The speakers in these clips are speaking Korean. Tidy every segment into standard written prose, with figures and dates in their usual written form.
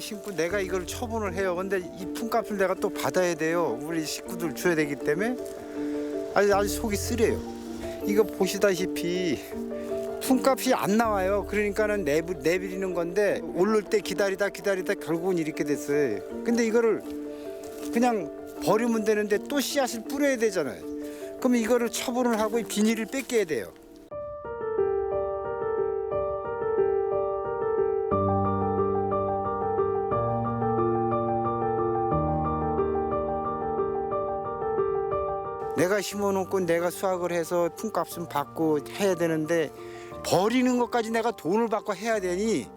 심고 내가 이걸 처분을 해요. 근데 이 품값을 내가 또 받아야 돼요. 우리 식구들 줘야 되기 때문에 아주 속이 쓰려요. 이거 보시다시피 품값이 안 나와요. 그러니까는 내비리는 건데 오를 때 기다리다 결국은 이렇게 됐어요. 근데 이거를 그냥 버리면 되는데 또 씨앗을 뿌려야 되잖아요. 그럼 이거를 처분을 하고 비닐을 뺏겨야 돼요. 내가 심어놓고 내가 수확을 해서 품값은 받고 해야 되는데 버리는 것까지 내가 돈을 받고 해야 되니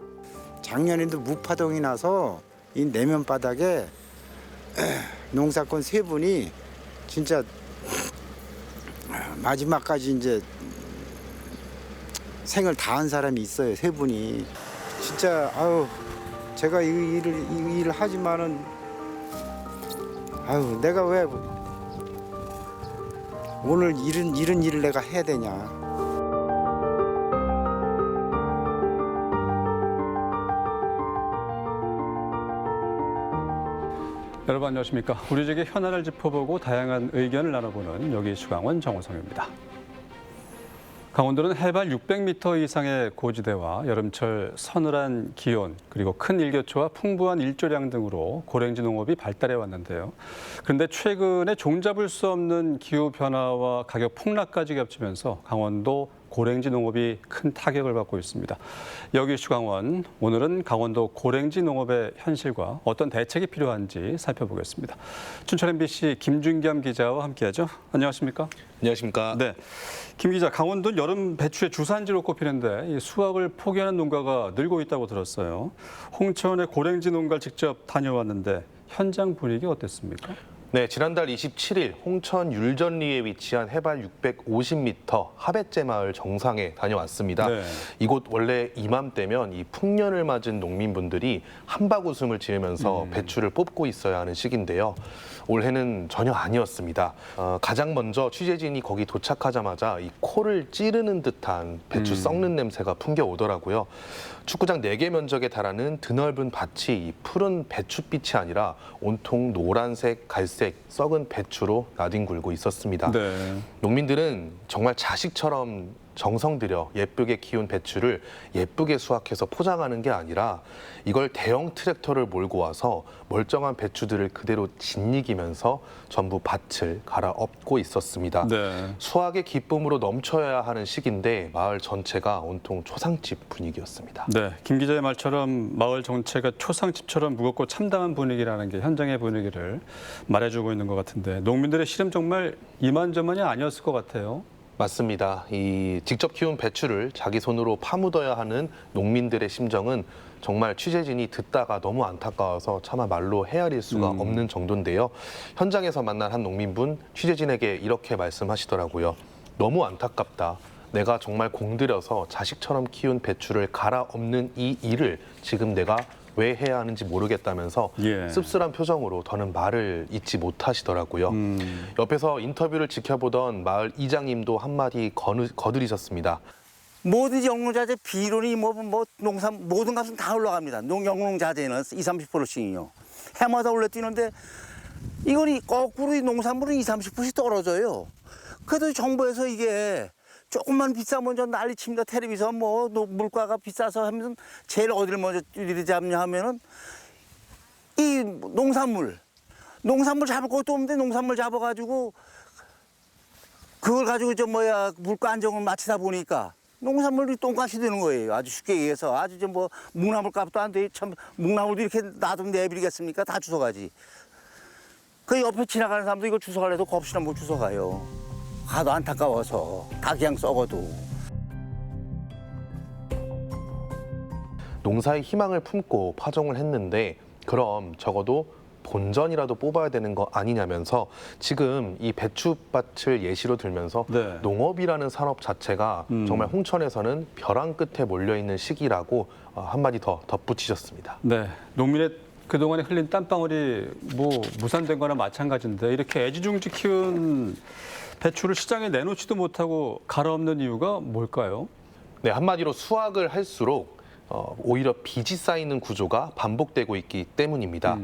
작년에도 무파동이 나서 이 내면 바닥에 농사꾼 세 분이 진짜 마지막까지 이제 생을 다한 사람이 있어요. 세 분이 진짜 아유 제가 이 일을 하지만은 아유 내가 왜 오늘 이런 일을 내가 해야 되냐. 여러분 안녕하십니까. 우리 지역의 현안을 짚어보고 다양한 의견을 나눠보는 여기 수강원 정호성입니다. 강원도는 해발 600m 이상의 고지대와 여름철 서늘한 기온 그리고 큰 일교차와 풍부한 일조량 등으로 고랭지 농업이 발달해 왔는데요. 그런데 최근에 종잡을 수 없는 기후 변화와 가격 폭락까지 겹치면서 강원도 고랭지 농업이 큰 타격을 받고 있습니다. 여기 수강원, 오늘은 강원도 고랭지 농업의 현실과 어떤 대책이 필요한지 살펴보겠습니다. 춘천 MBC 김준겸 기자와 함께하죠. 안녕하십니까? 안녕하십니까? 네, 김 기자, 강원도는 여름 배추의 주산지로 꼽히는데 이 수확을 포기하는 농가가 늘고 있다고 들었어요. 홍천의 고랭지 농가를 직접 다녀왔는데 현장 분위기 어땠습니까? 네, 지난달 27일 홍천 율전리에 위치한 해발 650m 하뱃제 마을 정상에 다녀왔습니다. 네. 이곳 원래 이맘때면 이 풍년을 맞은 농민분들이 한바구음을 지으면서 배추를 뽑고 있어야 하는 시기인데요. 올해는 전혀 아니었습니다. 가장 먼저 취재진이 거기 도착하자마자 이 코를 찌르는 듯한 배추 썩는 냄새가 풍겨오더라고요. 축구장 4개 면적에 달하는 드넓은 밭이 이 푸른 배춧빛이 아니라 온통 노란색, 갈색, 썩은 배추로 나뒹굴고 있었습니다. 네. 농민들은 정말 자식처럼 정성 들여 예쁘게 키운 배추를 예쁘게 수확해서 포장하는 게 아니라 이걸 대형 트랙터를 몰고 와서 멀쩡한 배추들을 그대로 짓이기면서 전부 밭을 갈아엎고 있었습니다. 네. 수확의 기쁨으로 넘쳐야 하는 시기인데 마을 전체가 온통 초상집 분위기였습니다. 네, 김 기자의 말처럼 마을 정체가 초상집처럼 무겁고 참담한 분위기라는 게 현장의 분위기를 말해주고 있는 것 같은데 농민들의 시름 정말 이만저만이 아니었을 것 같아요. 맞습니다. 이 직접 키운 배추를 자기 손으로 파묻어야 하는 농민들의 심정은 정말 취재진이 듣다가 너무 안타까워서 차마 말로 헤아릴 수가 없는 정도인데요. 현장에서 만난 한 농민분 취재진에게 이렇게 말씀하시더라고요. 너무 안타깝다. 내가 정말 공들여서 자식처럼 키운 배추를 갈아엎는 이 일을 지금 내가 왜 해야 하는지 모르겠다면서 예. 씁쓸한 표정으로 더는 말을 잊지 못하시더라고요. 옆에서 인터뷰를 지켜보던 마을 이장님도 한마디 거드리셨습니다. 모든 영농자재 비료니 뭐 농산 모든 값은 다 올라갑니다. 영농자재는 20-30%씩이요. 해마다 올라뛰는데 이건 거꾸로 농산물은 20-30%씩 떨어져요. 그래도 정부에서 이게 조금만 비싸면 좀 난리칩니다. 텔레비전 뭐 물가가 비싸서 하면 제일 어디를 먼저 잡냐 하면은 이 농산물 잡을 것도 없는데 농산물 잡아가지고 그걸 가지고 물가 안정을 맞추다 보니까 농산물이 똥값이 되는 거예요. 아주 쉽게 얘기해서 아주 뭐 묵나물 값도 안 돼. 참 묵나물도 이렇게 놔두면 내버리겠습니까? 다 주워가지. 그 옆에 지나가는 사람도 이거 주워가려도 겁시나 못 주워가요. 하도 안타까워서 다 그냥 썩어도. 농사의 희망을 품고 파종을 했는데 그럼 적어도 본전이라도 뽑아야 되는 거 아니냐면서 지금 이 배추밭을 예시로 들면서 네. 농업이라는 산업 자체가 정말 홍천에서는 벼랑 끝에 몰려있는 시기라고 한마디 더 덧붙이셨습니다. 네, 농민의 그동안에 흘린 땀방울이 뭐 무산된 거나 마찬가지인데 이렇게 애지중지 키운 배추를 시장에 내놓지도 못하고 갈아엎는 이유가 뭘까요? 네, 한마디로 수확을 할수록 오히려 빚이 쌓이는 구조가 반복되고 있기 때문입니다.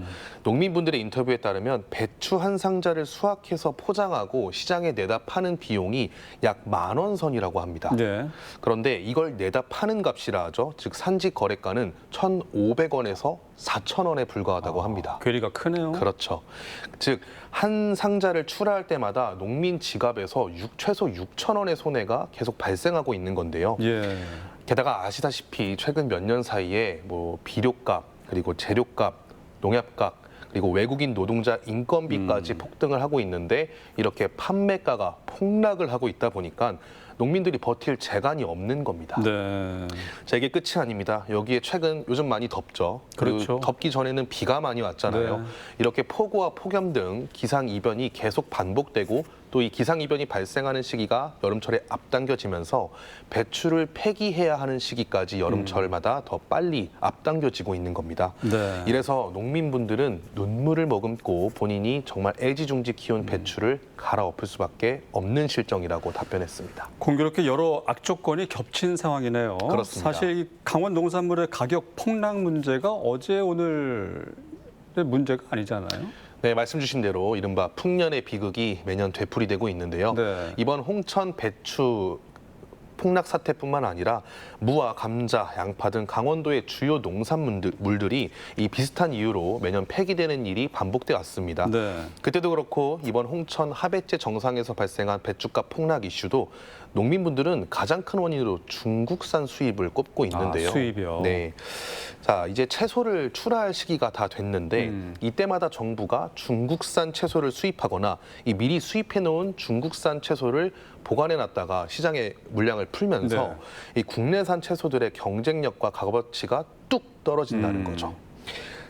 농민분들의 인터뷰에 따르면 배추 한 상자를 수확해서 포장하고 시장에 내다 파는 비용이 약 10,000원 선이라고 합니다. 네. 그런데 이걸 내다 파는 값이라 하죠. 즉 산지 거래가는 1,500원에서 4,000원에 불과하다고 합니다. 괴리가 크네요. 그렇죠. 즉 한 상자를 출하할 때마다 농민 지갑에서 최소 6,000원의 손해가 계속 발생하고 있는 건데요. 예. 게다가 아시다시피 최근 몇 년 사이에 뭐 비료값, 그리고 재료값, 농약값, 그리고 외국인 노동자 인건비까지 폭등을 하고 있는데 이렇게 판매가가 폭락을 하고 있다 보니까 농민들이 버틸 재간이 없는 겁니다. 네. 자, 이게 끝이 아닙니다. 여기에 최근 요즘 많이 덥죠. 그리고 그렇죠. 덥기 전에는 비가 많이 왔잖아요. 네. 이렇게 폭우와 폭염 등 기상이변이 계속 반복되고 또 이 기상이변이 발생하는 시기가 여름철에 앞당겨지면서 배추를 폐기해야 하는 시기까지 여름철마다 더 빨리 앞당겨지고 있는 겁니다. 네. 이래서 농민분들은 눈물을 머금고 본인이 정말 애지중지 키운 배추를 갈아엎을 수밖에 없는 실정이라고 답변했습니다. 공교롭게 여러 악조건이 겹친 상황이네요. 그렇습니다. 사실 이 강원 농산물의 가격 폭락 문제가 어제 오늘의 문제가 아니잖아요. 네, 말씀 주신 대로 이른바 풍년의 비극이 매년 되풀이되고 있는데요. 네. 이번 홍천 배추 폭락 사태뿐만 아니라 무와 감자, 양파 등 강원도의 주요 농산물들이 이 비슷한 이유로 매년 폐기되는 일이 반복돼 왔습니다. 네. 그때도 그렇고 이번 홍천 하배째 정상에서 발생한 배추값 폭락 이슈도 농민분들은 가장 큰 원인으로 중국산 수입을 꼽고 있는데요. 아, 수입이요? 네. 자, 이제 채소를 출하할 시기가 다 됐는데 이때마다 정부가 중국산 채소를 수입하거나 이 미리 수입해 놓은 중국산 채소를 보관해 놨다가 시장에 물량을 풀면서 이 국내산 채소들의 경쟁력과 값어치가 뚝 떨어진다는 거죠.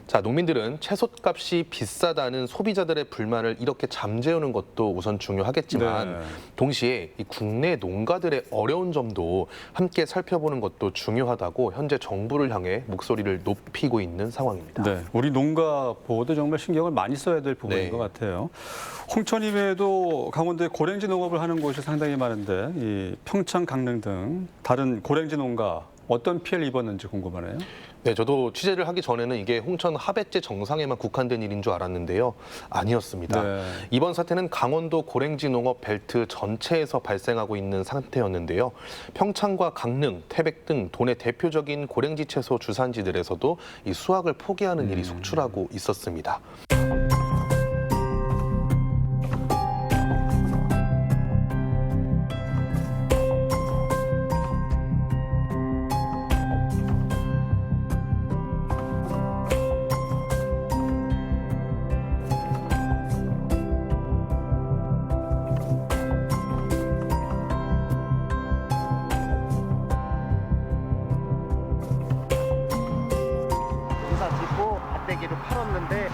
자, 농민들은 채소값이 비싸다는 소비자들의 불만을 이렇게 잠재우는 것도 우선 중요하겠지만 네. 동시에 이 국내 농가들의 어려운 점도 함께 살펴보는 것도 중요하다고 현재 정부를 향해 목소리를 높이고 있는 상황입니다. 네, 우리 농가 보호도 정말 신경을 많이 써야 될 부분인 네. 것 같아요. 홍천 이외에도 강원도에 고랭지 농업을 하는 곳이 상당히 많은데 이 평창, 강릉 등 다른 고랭지 농가 어떤 피해를 입었는지 궁금하네요. 네, 저도 취재를 하기 전에는 이게 홍천 하배째 정상에만 국한된 일인 줄 알았는데요. 아니었습니다. 네. 이번 사태는 강원도 고랭지 농업 벨트 전체에서 발생하고 있는 상태였는데요. 평창과 강릉, 태백 등 도내 대표적인 고랭지 채소 주산지들에서도 이 수확을 포기하는 일이 속출하고 있었습니다. 농사 짓고 밭대기를 팔았는데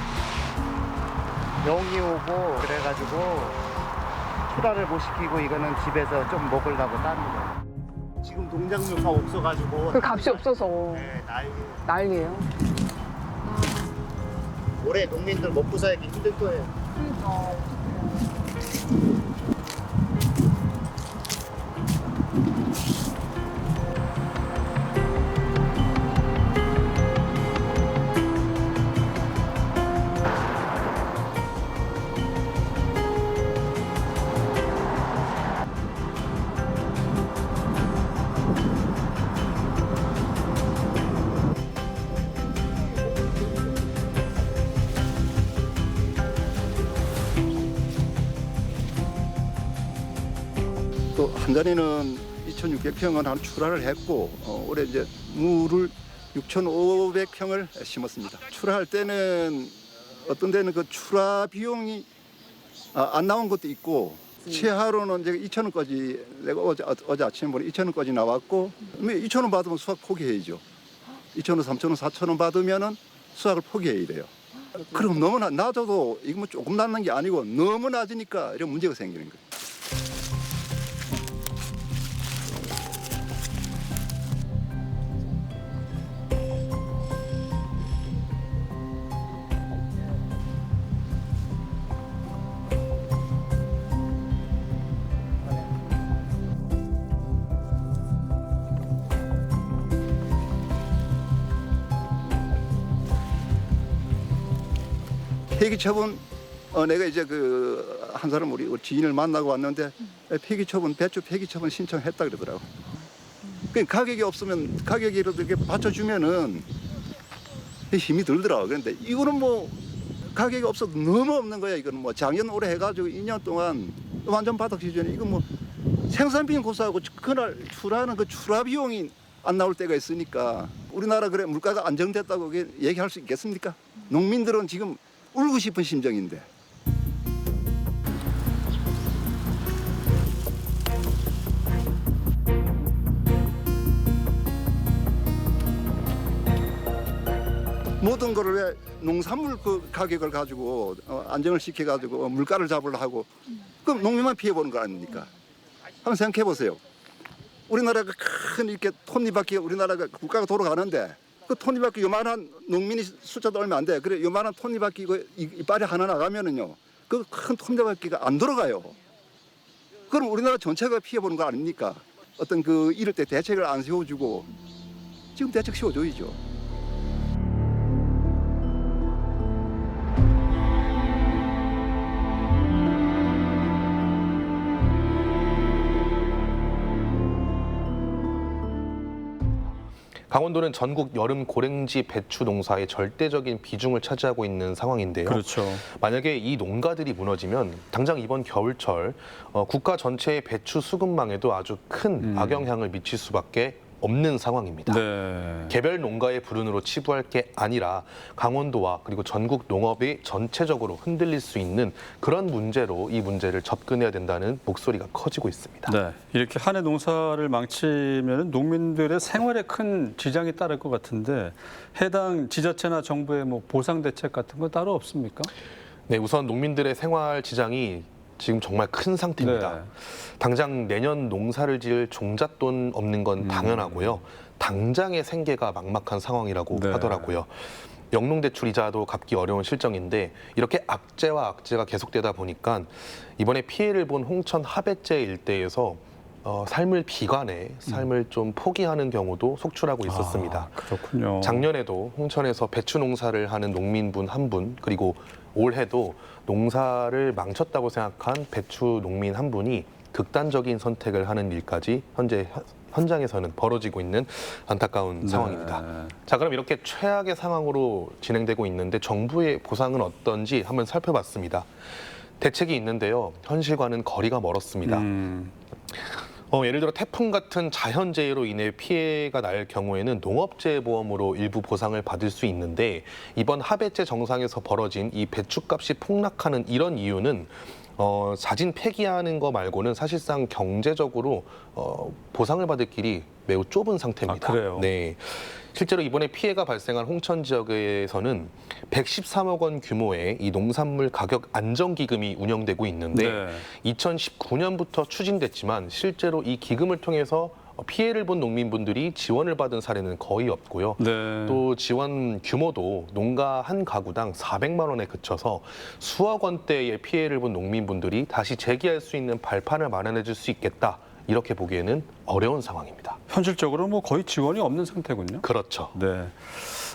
병이 오고 그래가지고 출하를 못 시키고 이거는 집에서 좀 먹으려고 따는 거예요. 지금 농작물가 없어가지고 그 값이 없어서 네, 난리예요. 올해 농민들 먹고 살기 힘들 거예요. 또 한전에는 2,600평을 한 출하를 했고 올해 이제 무를 6,500평을 심었습니다. 출하할 때는 어떤 데는 그 출하 비용이 안 나온 것도 있고 최하로는 이제 2,000원까지 내가 어제 아침에 보니 2,000원까지 나왔고 2,000원 받으면 수확 포기해야죠. 2,000원, 3,000원, 4,000원 받으면은 수확을 포기해야 돼요. 그럼 너무 낮아도 이거 뭐 조금 낮는 게 아니고 너무 낮으니까 이런 문제가 생기는 거예요. 폐기 처분 내가 이제 그 한 사람 우리 지인을 만나고 왔는데 폐기 처분 배추 폐기 처분 신청했다 그러더라고. 그 가격이 없으면 가격이라도 이렇게 받쳐주면은 힘이 들더라고. 그런데 이거는 뭐 가격이 없어도 너무 없는 거야. 이거는 뭐 작년 올해 해가지고 2년 동안 완전 바닥 시즌에 이거 뭐 생산비는 고소하고 그날 출하는 그 출하 비용이 안 나올 때가 있으니까 우리나라 그래 물가가 안정됐다고 얘기할 수 있겠습니까? 농민들은 지금 울고 싶은 심정인데. 모든 거를 왜 농산물 그 가격을 가지고 안정을 시켜가지고 물가를 잡으려 하고 그럼 농민만 피해보는 거 아닙니까? 한번 생각해 보세요. 우리나라가 큰 이렇게 톱니바퀴 우리나라가 국가가 돌아가는데 그 톱니바퀴 요만한 농민이 숫자도 얼마 안 돼. 그래 요만한 톱니바퀴 이빨이 하나 나가면은요 그 큰 톱니바퀴가 안 돌아가요. 그럼 우리나라 전체가 피해보는 거 아닙니까? 어떤 그 이럴 때 대책을 안 세워주고 지금 대책 세워줘야죠. 강원도는 전국 여름 고랭지 배추 농사의 절대적인 비중을 차지하고 있는 상황인데요. 그렇죠. 만약에 이 농가들이 무너지면 당장 이번 겨울철 국가 전체의 배추 수급망에도 아주 큰 악영향을 미칠 수밖에 없는 상황입니다. 네. 개별 농가의 불운으로 치부할 게 아니라 강원도와 그리고 전국 농업이 전체적으로 흔들릴 수 있는 그런 문제로 이 문제를 접근해야 된다는 목소리가 커지고 있습니다. 네. 이렇게 한 해 농사를 망치면 농민들의 생활에 큰 지장이 따를 것 같은데 해당 지자체나 정부의 뭐 보상 대책 같은 건 따로 없습니까? 네, 우선 농민들의 생활 지장이 지금 정말 큰 상태입니다. 네. 당장 내년 농사를 지을 종잣돈 없는 건 당연하고요. 당장의 생계가 막막한 상황이라고 네. 하더라고요. 영농대출 이자도 갚기 어려운 실정인데 이렇게 악재와 악재가 계속되다 보니까 이번에 피해를 본 홍천 하배제 일대에서 삶을 비관해 삶을 좀 포기하는 경우도 속출하고 있었습니다. 아, 그렇군요. 작년에도 홍천에서 배추 농사를 하는 농민분 한 분, 그리고 올해도 농사를 망쳤다고 생각한 배추 농민 한 분이 극단적인 선택을 하는 일까지 현재 현장에서는 벌어지고 있는 안타까운 상황입니다. 자, 그럼 이렇게 최악의 상황으로 진행되고 있는데 정부의 보상은 어떤지 한번 살펴봤습니다. 대책이 있는데요. 현실과는 거리가 멀었습니다. 예를 들어 태풍 같은 자연재해로 인해 피해가 날 경우에는 농업재해보험으로 일부 보상을 받을 수 있는데 이번 하배제 정상에서 벌어진 이 배추값이 폭락하는 이런 이유는 자진 폐기하는 거 말고는 사실상 경제적으로 보상을 받을 길이 매우 좁은 상태입니다. 아, 그래요? 네. 실제로 이번에 피해가 발생한 홍천 지역에서는 113억 원 규모의 이 농산물 가격 안정기금이 운영되고 있는데 네. 2019년부터 추진됐지만 실제로 이 기금을 통해서 피해를 본 농민분들이 지원을 받은 사례는 거의 없고요. 네. 또 지원 규모도 농가 한 가구당 400만 원에 그쳐서 수억 원대의 피해를 본 농민분들이 다시 재기할 수 있는 발판을 마련해 줄 수 있겠다. 이렇게 보기에는 어려운 상황입니다. 현실적으로 뭐 거의 지원이 없는 상태군요. 그렇죠. 네.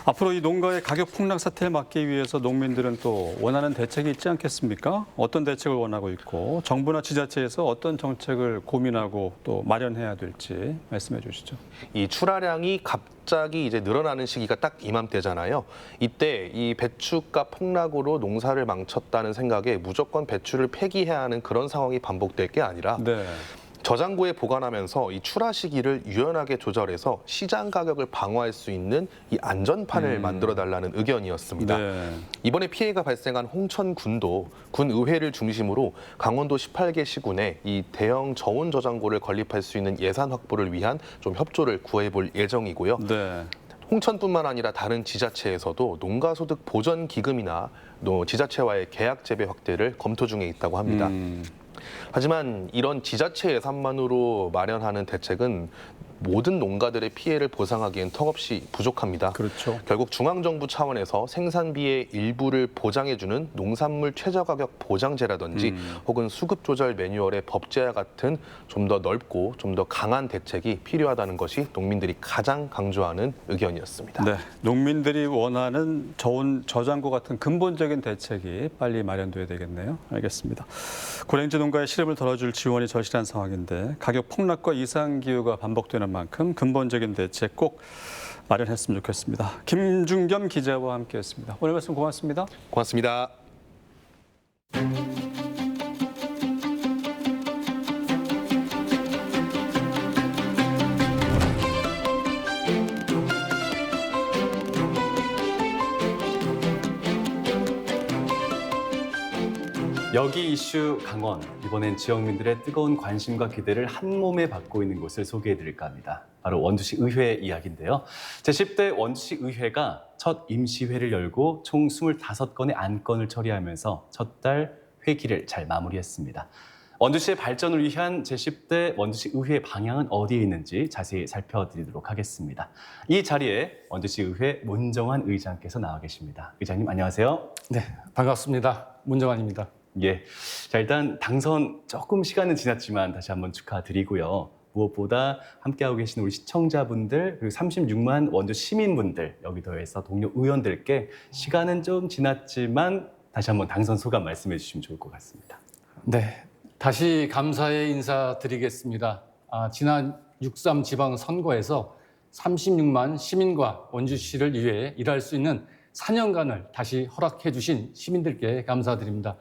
앞으로 이 농가의 가격 폭락 사태를 막기 위해서 농민들은 또 원하는 대책이 있지 않겠습니까? 어떤 대책을 원하고 있고 정부나 지자체에서 어떤 정책을 고민하고 또 마련해야 될지 말씀해 주시죠. 이 출하량이 갑자기 이제 늘어나는 시기가 딱 이맘때잖아요. 이때 이 배추값 폭락으로 농사를 망쳤다는 생각에 무조건 배추를 폐기해야 하는 그런 상황이 반복될 게 아니라 네. 저장고에 보관하면서 이 출하 시기를 유연하게 조절해서 시장 가격을 방어할 수 있는 이 안전판을 만들어 달라는 의견이었습니다. 네. 이번에 피해가 발생한 홍천군도 군 의회를 중심으로 강원도 18개 시군에 이 대형 저온 저장고를 건립할 수 있는 예산 확보를 위한 좀 협조를 구해볼 예정이고요. 네. 홍천뿐만 아니라 다른 지자체에서도 농가소득 보전 기금이나 또 지자체와의 계약 재배 확대를 검토 중에 있다고 합니다. 하지만 이런 지자체 예산만으로 마련하는 대책은 모든 농가들의 피해를 보상하기엔 턱없이 부족합니다. 그렇죠. 결국 중앙정부 차원에서 생산비의 일부를 보장해주는 농산물 최저가격 보장제라든지 혹은 수급조절 매뉴얼의 법제와 같은 좀 더 넓고 좀 더 강한 대책이 필요하다는 것이 농민들이 가장 강조하는 의견이었습니다. 네, 농민들이 원하는 저온 저장고 같은 근본적인 대책이 빨리 마련돼야 되겠네요. 알겠습니다. 고랭지 농가의 시름을 덜어줄 지원이 절실한 상황인데 가격 폭락과 이상 기후가 반복되는 만큼 근본적인 대책 꼭 마련했으면 좋겠습니다. 김준겸 기자와 함께했습니다. 오늘 말씀 고맙습니다. 고맙습니다. 여기 이슈 강원, 이번엔 지역민들의 뜨거운 관심과 기대를 한 몸에 받고 있는 곳을 소개해드릴까 합니다. 바로 원주시 의회 이야기인데요. 제10대 원주시 의회가 첫 임시회를 열고 총 25건의 안건을 처리하면서 첫 달 회기를 잘 마무리했습니다. 원주시의 발전을 위한 제10대 원주시 의회 방향은 어디에 있는지 자세히 살펴드리도록 하겠습니다. 이 자리에 원주시 의회 문정환 의장께서 나와 계십니다. 의장님 안녕하세요. 네, 반갑습니다. 문정환입니다. 예, 자 일단 당선 조금 시간은 지났지만 다시 한번 축하드리고요. 무엇보다 함께하고 계신 우리 시청자분들 그리고 36만 원주 시민분들 여기 더해서 동료 의원들께 시간은 좀 지났지만 다시 한번 당선 소감 말씀해 주시면 좋을 것 같습니다. 네, 다시 감사의 인사드리겠습니다. 지난 6.3 지방선거에서 36만 시민과 원주시를 위해 일할 수 있는 4년간을 다시 허락해 주신 시민들께 감사드립니다.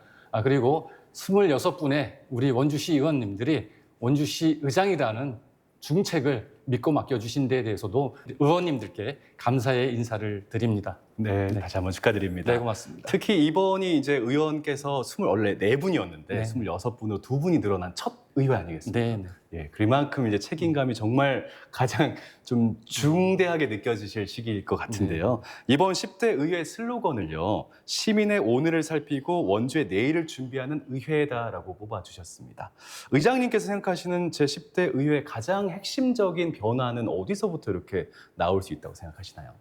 그리고 26분의 우리 원주시 의원님들이 원주시 의장이라는 중책을 믿고 맡겨주신 데에 대해서도 의원님들께 감사의 인사를 드립니다. 네, 다시 한번 축하드립니다. 네, 고맙습니다. 특히 이번이 이제 의원께서 원래 4분이었는데 네. 26분으로 2분이 늘어난 첫 의회 아니겠습니까? 네, 네. 예, 그만큼 이제 책임감이 정말 가장 좀 중대하게 느껴지실 시기일 것 같은데요. 이번 10대 의회 슬로건을요, 시민의 오늘을 살피고 원주의 내일을 준비하는 의회다라고 뽑아주셨습니다. 의장님께서 생각하시는 제10대 의회의 가장 핵심적인 변화는 어디서부터 이렇게 나올 수 있다고 생각하시나요?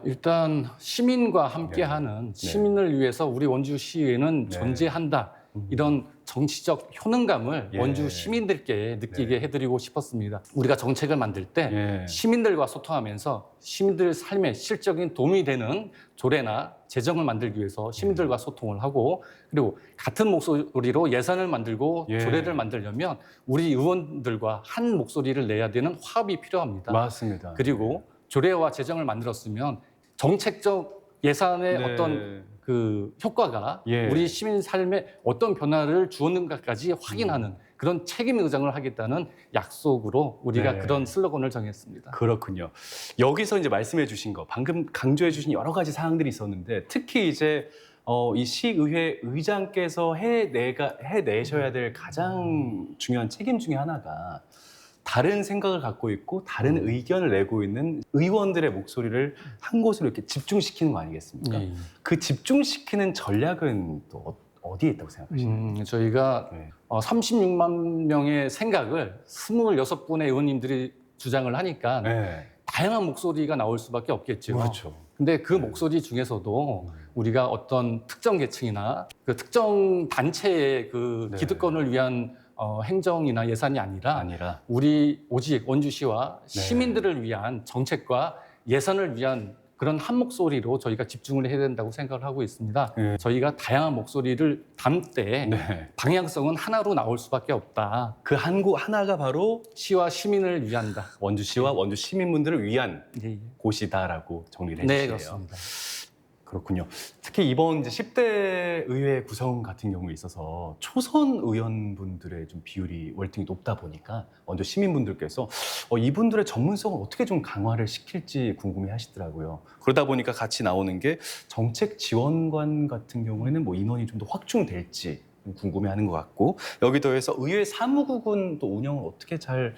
일단 시민과 함께하는 시민을 위해서 우리 원주시의회는 네. 존재한다. 이런 정치적 효능감을 예. 원주 시민들께 느끼게 해드리고 싶었습니다. 우리가 정책을 만들 때 예. 시민들과 소통하면서 시민들 삶에 실질적인 도움이 되는 조례나 재정을 만들기 위해서 시민들과 소통을 하고 그리고 같은 목소리로 예산을 만들고 예. 조례를 만들려면 우리 의원들과 한 목소리를 내야 되는 화합이 필요합니다. 맞습니다. 그리고 조례와 재정을 만들었으면 정책적 예산의 네. 어떤 그 효과가 예. 우리 시민 삶에 어떤 변화를 주었는가까지 확인하는 그런 책임 의정을 하겠다는 약속으로 우리가 네. 그런 슬로건을 정했습니다. 그렇군요. 여기서 이제 말씀해 주신 거, 방금 강조해 주신 여러 가지 사항들이 있었는데 특히 이제 이 시의회 의장께서 해내셔야 될 가장 중요한 책임 중에 하나가 다른 생각을 갖고 있고 다른 의견을 내고 있는 의원들의 목소리를 한 곳으로 이렇게 집중시키는 거 아니겠습니까? 예. 그 집중시키는 전략은 또 어디에 있다고 생각하시나요? 저희가 네. 36만 명의 생각을 26분의 의원님들이 주장을 하니까 네. 다양한 목소리가 나올 수밖에 없겠죠. 그렇죠. 근데 그 목소리 중에서도 우리가 어떤 특정 계층이나 그 특정 단체의 그 네. 기득권을 위한 행정이나 예산이 아니라 우리 오직 원주시와 네. 시민들을 위한 정책과 예산을 위한 그런 한 목소리로 저희가 집중을 해야 된다고 생각을 하고 있습니다. 네. 저희가 다양한 목소리를 담되 네. 방향성은 하나로 나올 수밖에 없다. 그 하나가 바로 시와 시민을 위한다. 원주시와 원주 시민분들을 위한 예, 예. 곳이다라고 정리를 네, 해주시네요. 그렇습니다. 그렇군요. 특히 이번 이제 10대 의회 구성 같은 경우에 있어서 초선 의원분들의 좀 비율이 월등히 높다 보니까 먼저 시민분들께서 이분들의 전문성을 어떻게 좀 강화를 시킬지 궁금해 하시더라고요. 그러다 보니까 같이 나오는 게 정책 지원관 같은 경우에는 뭐 인원이 좀 더 확충될지 궁금해하는 것 같고 여기 더해서 의회 사무국은 또 운영을 어떻게 잘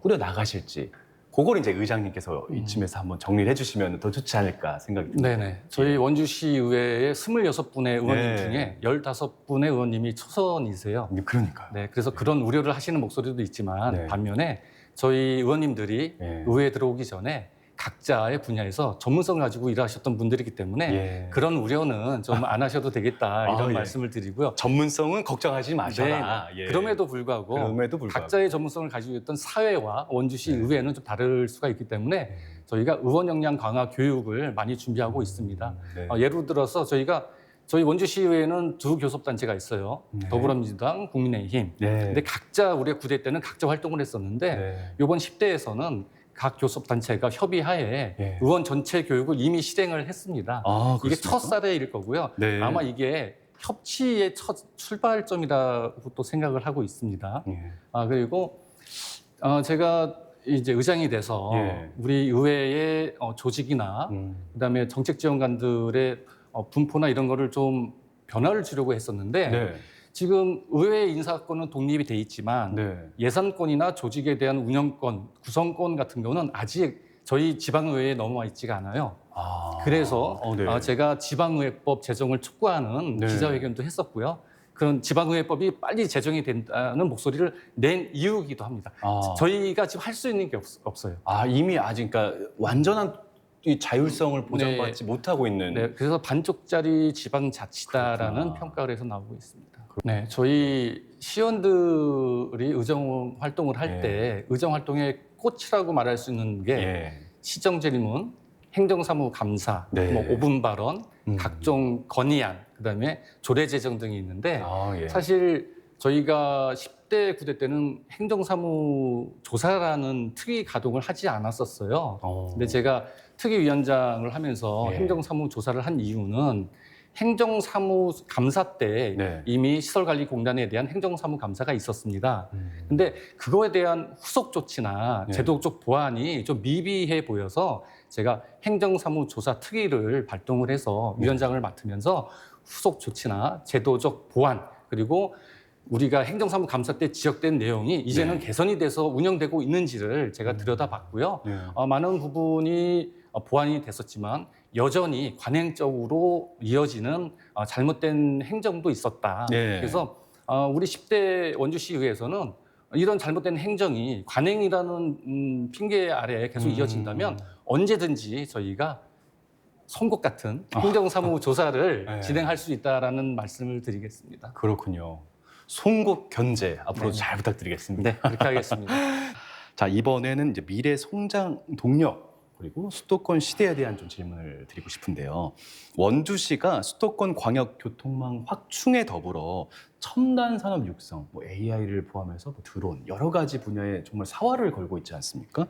꾸려 나가실지 그걸 이제 의장님께서 이쯤에서 한번 정리를 해주시면 더 좋지 않을까 생각이 듭니다. 네네. 저희 원주시 의회의 26분의 의원님 네. 중에 15분의 의원님이 초선이세요. 그러니까요. 네, 그래서 그런 우려를 하시는 목소리도 있지만 네. 반면에 저희 의원님들이 예. 의회에 들어오기 전에 각자의 분야에서 전문성을 가지고 일하셨던 분들이기 때문에 예. 그런 우려는 좀 안 하셔도 되겠다 이런 예. 말씀을 드리고요. 전문성은 걱정하지 마셔라. 네. 예. 그럼에도 불구하고 각자의 전문성을 가지고 있던 사회와 원주시 네. 의회는 좀 다를 수가 있기 때문에 저희가 의원 역량 강화 교육을 많이 준비하고 있습니다. 네. 예를 들어서 저희 원주시 의회는 두 교섭단체가 있어요. 네. 더불어민주당, 국민의힘. 네. 근데 각자 우리가 9대 때는 각자 활동을 했었는데 네. 이번 10대에서는 각 교섭단체가 협의하에 예. 의원 전체 교육을 이미 실행을 했습니다. 아, 이게 그렇습니까? 첫 사례일 거고요. 네. 아마 이게 협치의 첫 출발점이라고 또 생각을 하고 있습니다. 예. 그리고 제가 이제 의장이 돼서 예. 우리 의회의 조직이나 그다음에 정책 지원관들의 분포나 이런 거를 좀 변화를 주려고 했었는데 네. 지금 의회 인사권은 독립이 돼 있지만 네. 예산권이나 조직에 대한 운영권, 구성권 같은 경우는 아직 저희 지방의회에 넘어와 있지가 않아요. 그래서 네. 제가 지방의회법 제정을 촉구하는 네. 기자회견도 했었고요. 그런 지방의회법이 빨리 제정이 된다는 목소리를 낸 이유이기도 합니다. 저희가 지금 할 수 있는 게 없어요. 이미 아직 그러니까 완전한 이 자율성을 보장받지 못하고 있는. 네, 그래서 반쪽짜리 지방자치다라는 그렇구나. 평가를 해서 나오고 있습니다. 네, 저희 시의원들이 의정 활동을 할 때 의정 활동의 꽃이라고 말할 수 있는 게 예. 시정질문, 행정사무 감사, 네. 뭐 5분 발언, 각종 건의안, 그다음에 조례제정 등이 있는데 예. 사실 저희가 10대, 9대 때는 행정사무 조사라는 특위 가동을 하지 않았었어요. 근데 제가 특위위원장을 하면서 예. 행정사무 조사를 한 이유는 행정사무 감사 때 네. 이미 시설관리공단에 대한 행정사무 감사가 있었습니다. 근데 그거에 대한 후속 조치나 네. 제도적 보완이 좀 미비해 보여서 제가 행정사무 조사 특위를 발동을 해서 위원장을 맡으면서 후속 조치나 제도적 보완 그리고 우리가 행정사무 감사 때 지적된 내용이 이제는 개선이 돼서 운영되고 있는지를 제가 들여다봤고요. 많은 부분이 보완이 됐었지만 여전히 관행적으로 이어지는 잘못된 행정도 있었다. 네. 그래서 우리 10대 원주시의회에서는 이런 잘못된 행정이 관행이라는 핑계 아래에 계속 이어진다면 언제든지 저희가 송곳 같은 행정사무 조사를 네. 진행할 수 있다라는 말씀을 드리겠습니다. 그렇군요. 송곳 견제 앞으로 네. 잘 부탁드리겠습니다. 네, 그렇게 하겠습니다. 자, 이번에는 이제 미래 성장 동력 그리고 수도권 시대에 대한 좀 질문을 드리고 싶은데요. 원주시가 수도권 광역 교통망 확충에 더불어 첨단 산업 육성, AI를 포함해서 드론 여러 가지 분야에 정말 사활을 걸고 있지 않습니까?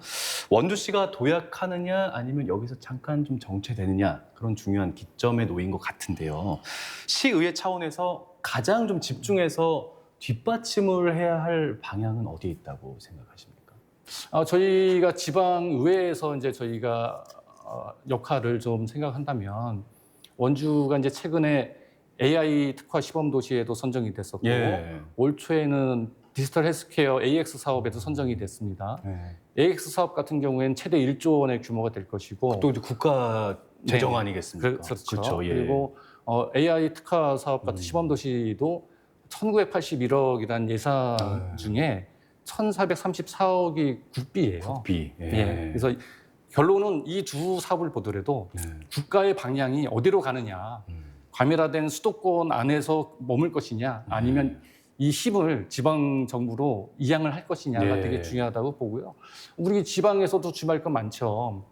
원주시가 도약하느냐 아니면 여기서 잠깐 좀 정체되느냐 그런 중요한 기점에 놓인 것 같은데요. 시의회 차원에서 가장 좀 집중해서 뒷받침을 해야 할 방향은 어디에 있다고 생각하십니까? 저희가 지방의회에서 이제 저희가 역할을 좀 생각한다면 원주가 이제 최근에 AI 특화 시범 도시에도 선정이 됐었고 올 초에는 디지털 헬스케어 AX 사업에도 선정이 됐습니다. AX 사업 같은 경우에는 최대 1조 원의 규모가 될 것이고 또 이제 국가 재정 네. 아니겠습니까? 그렇죠. 예. 그리고 AI 특화 사업 같은 시범 도시도 1981억이라는 예산 중에 1,434억이 국비예요. 국비. 예. 그래서 결론은 이 두 사업을 보더라도 국가의 방향이 어디로 가느냐, 과밀화된 수도권 안에서 머물 것이냐, 아니면 이 힘을 지방 정부로 이양을 할 것이냐가 되게 중요하다고 보고요. 우리 지방에서도 주말 것 많죠.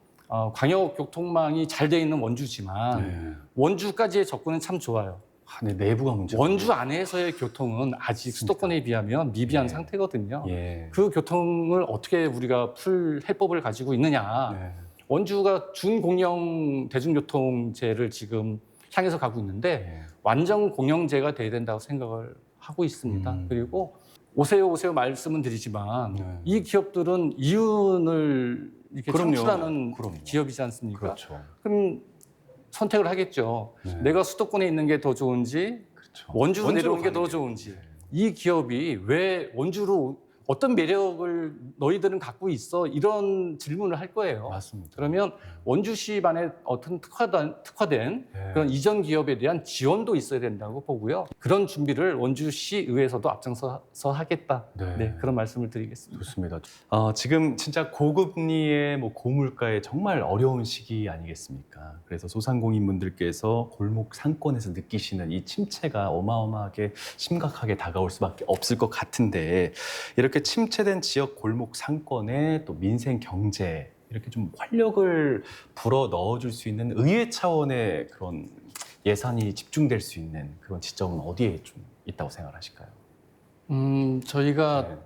광역 교통망이 잘 돼 있는 원주지만 원주까지의 접근은 참 좋아요. 내부가 문제죠. 원주 안에서의 교통은 아직 수도권에 비하면 미비한 상태거든요. 그 교통을 어떻게 우리가 풀 해법을 가지고 있느냐. 원주가 준공영 대중교통제를 지금 향해서 가고 있는데 완전 공영제가 돼야 된다고 생각을 하고 있습니다. 그리고 오세요 말씀은 드리지만 이 기업들은 이윤을 이렇게 창출하는 기업이지 않습니까? 그렇죠. 그럼 선택을 하겠죠. 내가 수도권에 있는 게 더 좋은지 원주로 내려온 게 더 좋은지 이 기업이 왜 원주로 어떤 매력을 너희들은 갖고 있어? 이런 질문을 할 거예요. 맞습니다. 그러면 원주시만의 어떤 특화된 네. 그런 이전 기업에 대한 지원도 있어야 된다고 보고요. 그런 준비를 원주시 의회에서도 앞장서서 하겠다. 네. 네, 그런 말씀을 드리겠습니다. 좋습니다. 지금 진짜 고금리의 고물가에 정말 어려운 시기 아니겠습니까? 그래서 소상공인분들께서 골목 상권에서 느끼시는 이 침체가 어마어마하게 심각하게 다가올 수밖에 없을 것 같은데 이렇게 침체된 지역 골목 상권에 또 민생 경제 이렇게 좀 활력을 불어 넣어줄 수 있는 의회 차원의 그런 예산이 집중될 수 있는 그런 지점은 어디에 좀 있다고 생각하실까요? 저희가 네.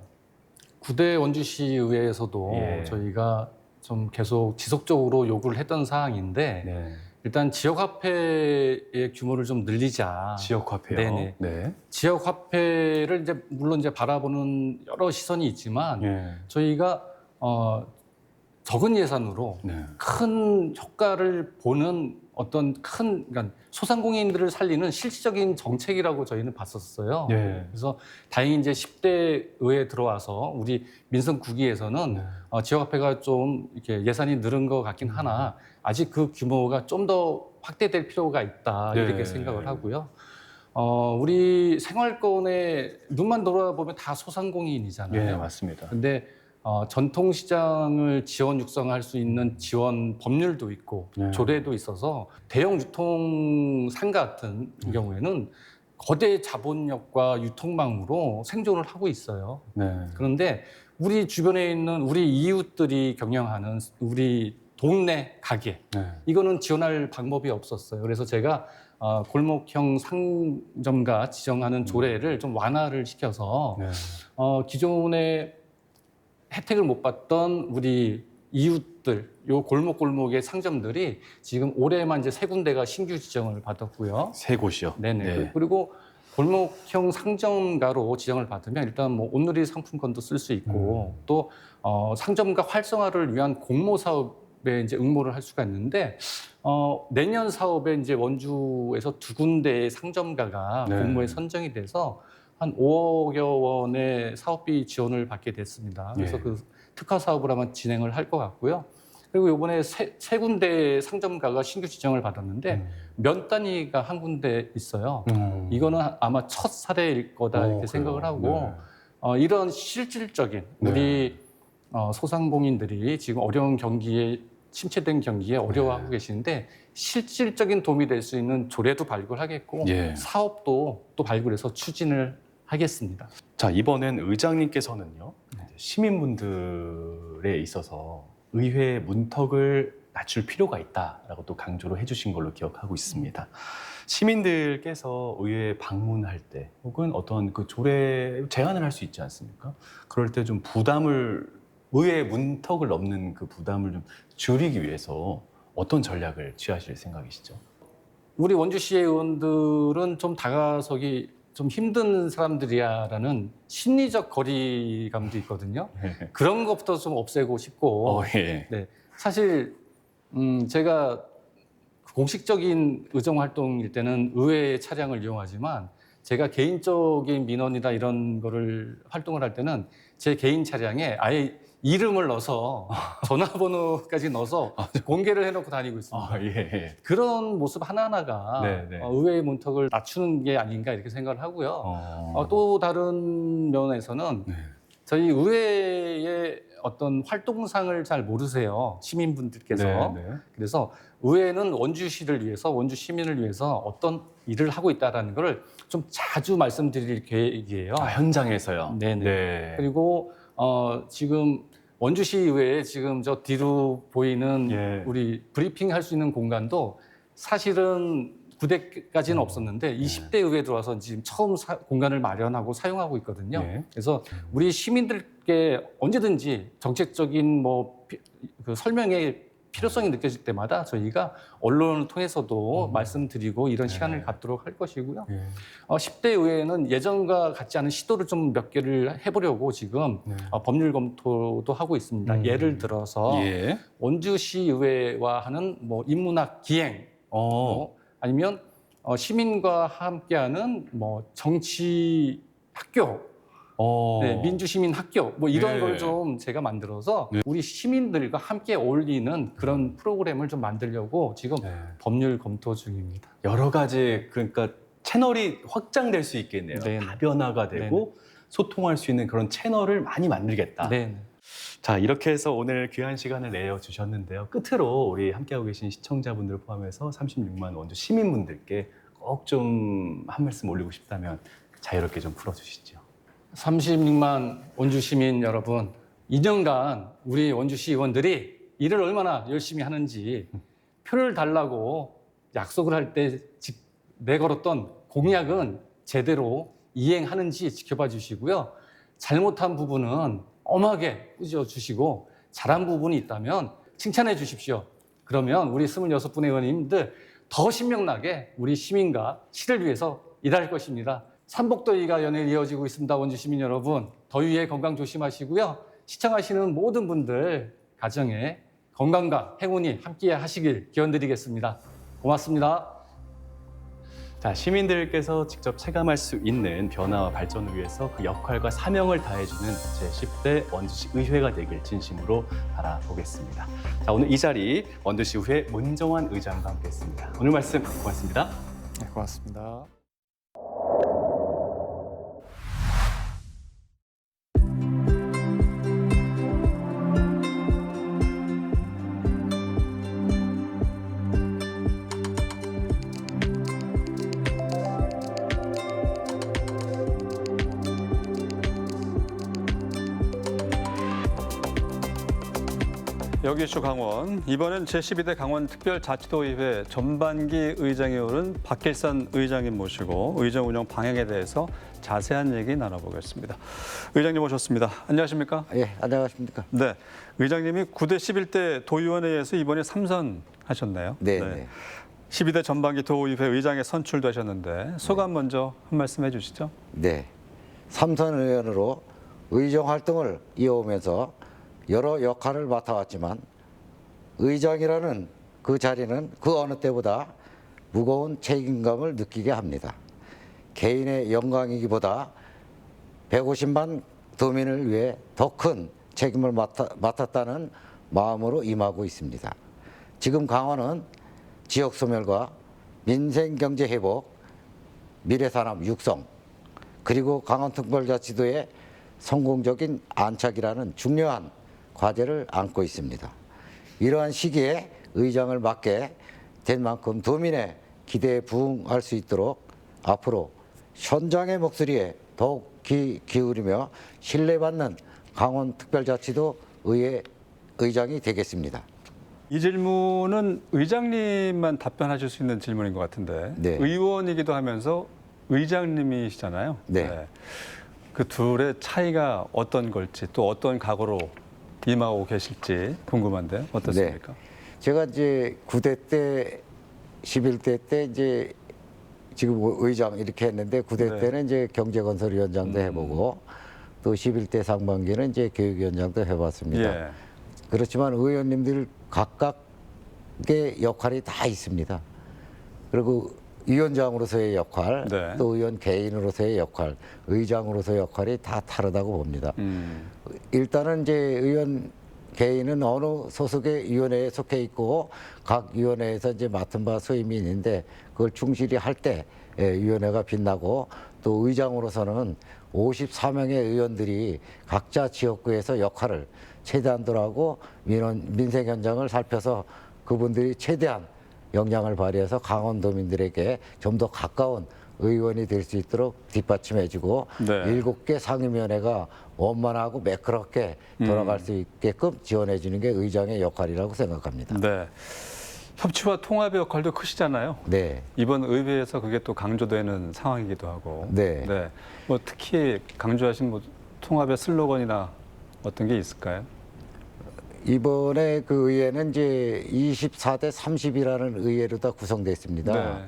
9대 원주시 의회에서도 예. 저희가 좀 계속 지속적으로 요구를 했던 사항인데 네. 일단 지역화폐의 규모를 좀 늘리자. 지역화폐요. 네네. 네. 지역화폐를 이제 물론 이제 바라보는 여러 시선이 있지만 예. 저희가 적은 예산으로 네. 큰 효과를 보는 어떤 그러니까 소상공인들을 살리는 실질적인 정책이라고 저희는 봤었어요. 네. 그래서 다행히 이제 10대 의회에 들어와서 우리 민선 9기에서는 네. 지역화폐가 좀 이렇게 예산이 늘은 것 같긴 하나 아직 그 규모가 좀 더 확대될 필요가 있다 네. 이렇게 생각을 하고요. 우리 생활권에 눈만 돌아보면 다 소상공인이잖아요. 네, 맞습니다. 근데 전통시장을 지원 육성할 수 있는 지원 법률도 있고 네. 조례도 있어서 대형 유통상 같은 경우에는 거대 자본력과 유통망으로 생존을 하고 있어요. 네. 그런데 우리 주변에 있는 우리 이웃들이 경영하는 우리 동네 가게 네. 이거는 지원할 방법이 없었어요. 그래서 제가 골목형 상점가 지정하는 조례를 좀 완화를 시켜서 네. 기존에 혜택을 못 받던 우리 이웃들, 요 골목골목의 상점들이 지금 올해만 이제 3군데가 신규 지정을 받았고요. 세 곳이요. 네네. 네. 그리고 골목형 상점가로 지정을 받으면 일단 뭐 온누리 상품권도 쓸 수 있고 또 상점가 활성화를 위한 공모 사업에 이제 응모를 할 수가 있는데 내년 사업에 이제 원주에서 2군데의 상점가가 네. 공모에 선정이 돼서 한 5억여 원의 사업비 지원을 받게 됐습니다. 그래서 예. 그 특화 사업을 아마 진행을 할 것 같고요. 그리고 이번에 세 군데 상점가가 신규 지정을 받았는데 면 단위가 한 군데 있어요. 이거는 아마 첫 사례일 거다 이렇게 그래요? 생각을 하고 이런 실질적인 네. 우리 소상공인들이 지금 어려운 경기에 침체된 경기에 어려워하고 계시는데 실질적인 도움이 될 수 있는 조례도 발굴하겠고 예. 사업도 또 발굴해서 추진을 하겠습니다. 자, 이번엔 의장님께서는요, 시민분들에 있어서 의회 문턱을 낮출 필요가 있다라고 또 강조를 해주신 걸로 기억하고 있습니다. 시민들께서 의회에 방문할 때 혹은 어떤 그 조례 제안을 할 수 있지 않습니까? 그럴 때 좀 의회 문턱을 넘는 그 부담을 좀 줄이기 위해서 어떤 전략을 취하실 생각이시죠? 우리 원주시의 의원들은 좀 다가서기 좀 힘든 사람들이야라는 심리적 거리감도 있거든요. 그런 것부터 좀 없애고 싶고 예. 네, 사실 제가 공식적인 의정 활동일 때는 의회 차량을 이용하지만 제가 개인적인 민원이나 이런 거를 활동을 할 때는 제 개인 차량에 아예 이름을 넣어서 전화번호까지 넣어서 공개를 해놓고 다니고 있습니다. 예. 그런 모습 하나하나가 네. 의회의 문턱을 낮추는 게 아닌가 이렇게 생각을 하고요. 또 다른 면에서는 저희 의회의 어떤 활동상을 잘 모르세요. 시민분들께서. 네. 그래서 의회는 원주시를 위해서, 원주 시민을 위해서 어떤 일을 하고 있다는 걸 좀 자주 말씀드릴 계획이에요. 현장에서요? 네네. 네. 그리고 지금 원주시 의회에 지금 저 뒤로 보이는 예. 우리 브리핑 할 수 있는 공간도 사실은 9대까지는 없었는데 20대 의회에 들어와서 지금 처음 공간을 마련하고 사용하고 있거든요. 네. 그래서 우리 시민들께 언제든지 정책적인 그 설명의 필요성이 느껴질 때마다 저희가 언론을 통해서도 말씀드리고 이런 시간을 갖도록 할 것이고요. 10대 의회는 예전과 같지 않은 시도를 좀 몇 개를 해보려고 지금 법률 검토도 하고 있습니다. 예를 들어서 원주시 의회와 하는 인문학 기행, 아니면 시민과 함께하는 정치 학교 네, 민주시민 학교 뭐 이런 네. 걸 좀 제가 만들어서 우리 시민들과 함께 어울리는 그런 프로그램을 좀 만들려고 지금 네. 법률 검토 중입니다. 여러 가지 그러니까 채널이 확장될 수 있겠네요. 네네. 다변화가 되고 소통할 수 있는 그런 채널을 많이 만들겠다. 네. 자, 이렇게 해서 오늘 귀한 시간을 내어주셨는데요. 끝으로 우리 함께하고 계신 시청자분들 포함해서 36만 원주 시민분들께 꼭 좀 한 말씀 올리고 싶다면 자유롭게 좀 풀어주시죠. 36만 원주 시민 여러분, 2년간 우리 원주시 의원들이 일을 얼마나 열심히 하는지 표를 달라고 약속을 할 때 내걸었던 공약은 제대로 이행하는지 지켜봐 주시고요. 잘못한 부분은 엄하게 꾸짖어 주시고 잘한 부분이 있다면 칭찬해 주십시오. 그러면 우리 26분의 의원님들 더 신명나게 우리 시민과 시를 위해서 일할 것입니다. 삼복더위가 연일 이어지고 있습니다. 원주 시민 여러분, 더위에 건강 조심하시고요. 시청하시는 모든 분들 가정에 건강과 행운이 함께 하시길 기원드리겠습니다. 고맙습니다. 자, 시민들께서 직접 체감할 수 있는 변화와 발전을 위해서 그 역할과 사명을 다해주는 제10대 원주시 의회가 되길 진심으로 바라보겠습니다. 자, 오늘 이 자리 원주시 의회 문정환 의장과 함께했습니다. 오늘 말씀 고맙습니다. 네, 고맙습니다. 여기 이슈 강원, 이번엔 제12대 강원특별자치도의회 전반기 의장에 오른 박길선 의장님 모시고 의정 운영 방향에 대해서 자세한 얘기 나눠보겠습니다. 의장님 오셨습니다. 안녕하십니까? 예, 안녕하십니까? 네, 의장님이 9대 11대 도의원회에서 이번에 3선하셨네요. 네. 12대 전반기 도의회 의장에 선출도 하셨는데 소감 먼저 한 말씀 해주시죠. 네. 삼선 의원으로 의정 활동을 이어오면서 여러 역할을 맡아왔지만 의장이라는 그 자리는 그 어느 때보다 무거운 책임감을 느끼게 합니다. 개인의 영광이기보다 150만 도민을 위해 더 큰 책임을 맡았다는 마음으로 임하고 있습니다. 지금 강원은 지역 소멸과 민생 경제 회복, 미래산업 육성, 그리고 강원특별자치도의 성공적인 안착이라는 중요한 과제를 안고 있습니다. 이러한 시기에 의장을 맡게 된 만큼 도민의 기대에 부응할 수 있도록 앞으로 현장의 목소리에 더욱 기울이며 신뢰받는 강원특별자치도 의회 의장이 되겠습니다. 이 질문은 의장님만 답변하실 수 있는 질문인 것 같은데 네. 의원이기도 하면서 의장님이시잖아요. 네. 그 둘의 차이가 어떤 걸지 또 어떤 각오로 임하고 계실지 궁금한데 어떻습니까? 네. 제가 이제 9대 때, 11대 때 이제 지금 의장 이렇게 했는데 9대 네. 때는 이제 경제건설위원장도 해보고 또 11대 상반기는 이제 교육위원장도 해봤습니다. 예. 그렇지만 의원님들 각각의 역할이 다 있습니다. 그리고 위원장으로서의 역할, 네. 또 의원 개인으로서의 역할, 의장으로서의 역할이 다 다르다고 봅니다. 일단은 이제 의원 개인은 어느 소속의 위원회에 속해 있고 각 위원회에서 이제 맡은 바 소임이 있는데 그걸 충실히 할 때 위원회가 빛나고 또 의장으로서는 54명의 의원들이 각자 지역구에서 역할을 최대한도로 하고 민생 현장을 살펴서 그분들이 최대한 역량을 발휘해서 강원도민들에게 좀 더 가까운 의원이 될 수 있도록 뒷받침해주고 네. 7개 상임위원회가 원만하고 매끄럽게 돌아갈 수 있게끔 지원해주는 게 의장의 역할이라고 생각합니다. 네. 협치와 통합의 역할도 크시잖아요. 네. 이번 의회에서 그게 또 강조되는 상황이기도 하고. 네. 뭐 특히 강조하신 뭐 통합의 슬로건이나 어떤 게 있을까요? 이번에 그 의회는 이제 24대 30이라는 의회로 다 구성됐습니다. 네.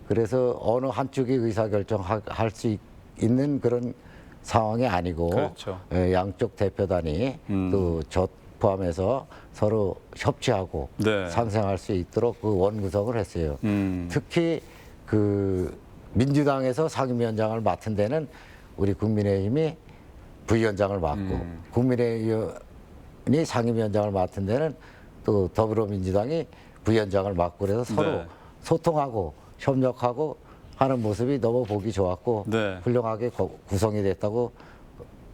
그래서 어느 한쪽이 의사결정할 수 있는 그런 상황이 아니고 그렇죠. 양쪽 대표단이 또 저 포함해서 서로 협치하고 네. 상생할 수 있도록 그 원구성을 했어요. 음. 특히 그 민주당에서 상임위원장을 맡은 데는 우리 국민의힘이 부위원장을 맡고 국민의힘이 상임위원장을 맡은 데는 또 더불어민주당이 부위원장을 맡고 그래서 서로 네. 소통하고 협력하고 하는 모습이 너무 보기 좋았고 네. 훌륭하게 구성이 됐다고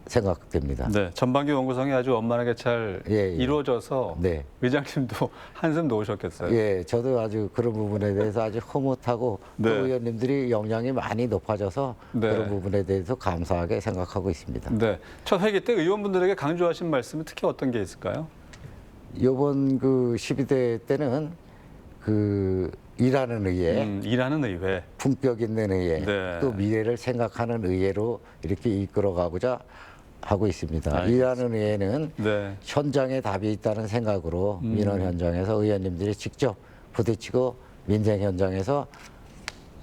생각됩니다. 네, 전반기 원구성이 아주 원만하게 잘 예. 이루어져서 네. 의장님도 한숨 놓으셨겠어요. 예, 저도 아주 그런 부분에 대해서 아주 흐뭇하고 네. 또 의원님들이 역량이 많이 높아져서 네. 그런 부분에 대해서 감사하게 생각하고 있습니다. 네, 첫 회기 때 의원분들에게 강조하신 말씀은 특히 어떤 게 있을까요? 이번 그 12대 때는 그 일하는 의회, 일하는 의회. 품격 있는 의회, 네. 또 미래를 생각하는 의회로 이렇게 이끌어가고자 하고 있습니다. 알겠습니다. 일하는 의회는 네. 현장에 답이 있다는 생각으로 민원 현장에서 의원님들이 직접 부딪히고 민생 현장에서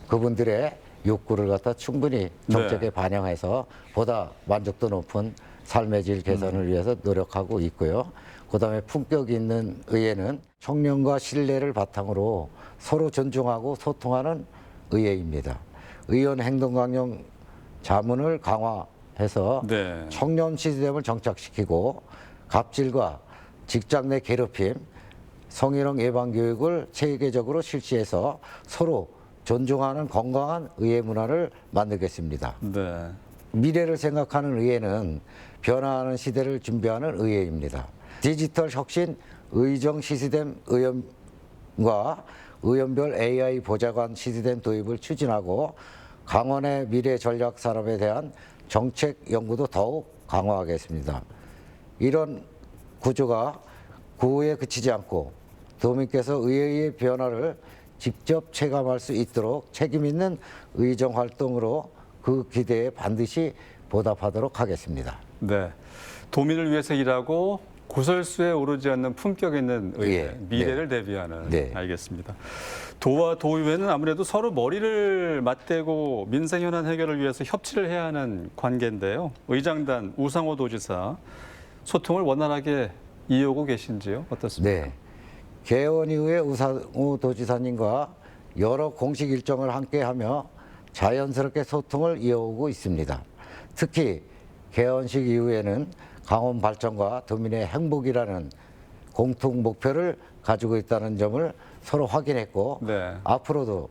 그분들의 욕구를 갖다 충분히 정책에 반영해서 보다 만족도 높은 삶의 질 개선을 위해서 노력하고 있고요. 그다음에 품격 있는 의회는 청렴과 신뢰를 바탕으로 서로 존중하고 소통하는 의회입니다. 의원 행동강령 자문을 강화해서 네. 청렴 시스템을 정착시키고 갑질과 직장 내 괴롭힘, 성희롱 예방 교육을 체계적으로 실시해서 서로 존중하는 건강한 의회 문화를 만들겠습니다. 네. 미래를 생각하는 의회는 변화하는 시대를 준비하는 의회입니다. 디지털 혁신 의정 시스템 의원과 의원별 AI 보좌관 시스템 도입을 추진하고 강원의 미래 전략 산업에 대한 정책 연구도 더욱 강화하겠습니다. 이런 구조가 구호에 그치지 않고 도민께서 의회의 변화를 직접 체감할 수 있도록 책임 있는 의정 활동으로 그 기대에 반드시 보답하도록 하겠습니다. 네. 도민을 위해서 일하고 구설수에 오르지 않는 품격 있는 의회, 예, 미래를 대비하는. 네. 알겠습니다. 도와 도의회는 아무래도 서로 머리를 맞대고 민생 현안 해결을 위해서 협치를 해야 하는 관계인데요. 의장단 우상호 도지사 소통을 원활하게 이어오고 계신지요? 어떻습니까? 네. 개원 이후에 우상호 도지사님과 여러 공식 일정을 함께하며 자연스럽게 소통을 이어오고 있습니다. 특히 개원식 이후에는 강원 발전과 도민의 행복이라는 공통 목표를 가지고 있다는 점을 서로 확인했고 네. 앞으로도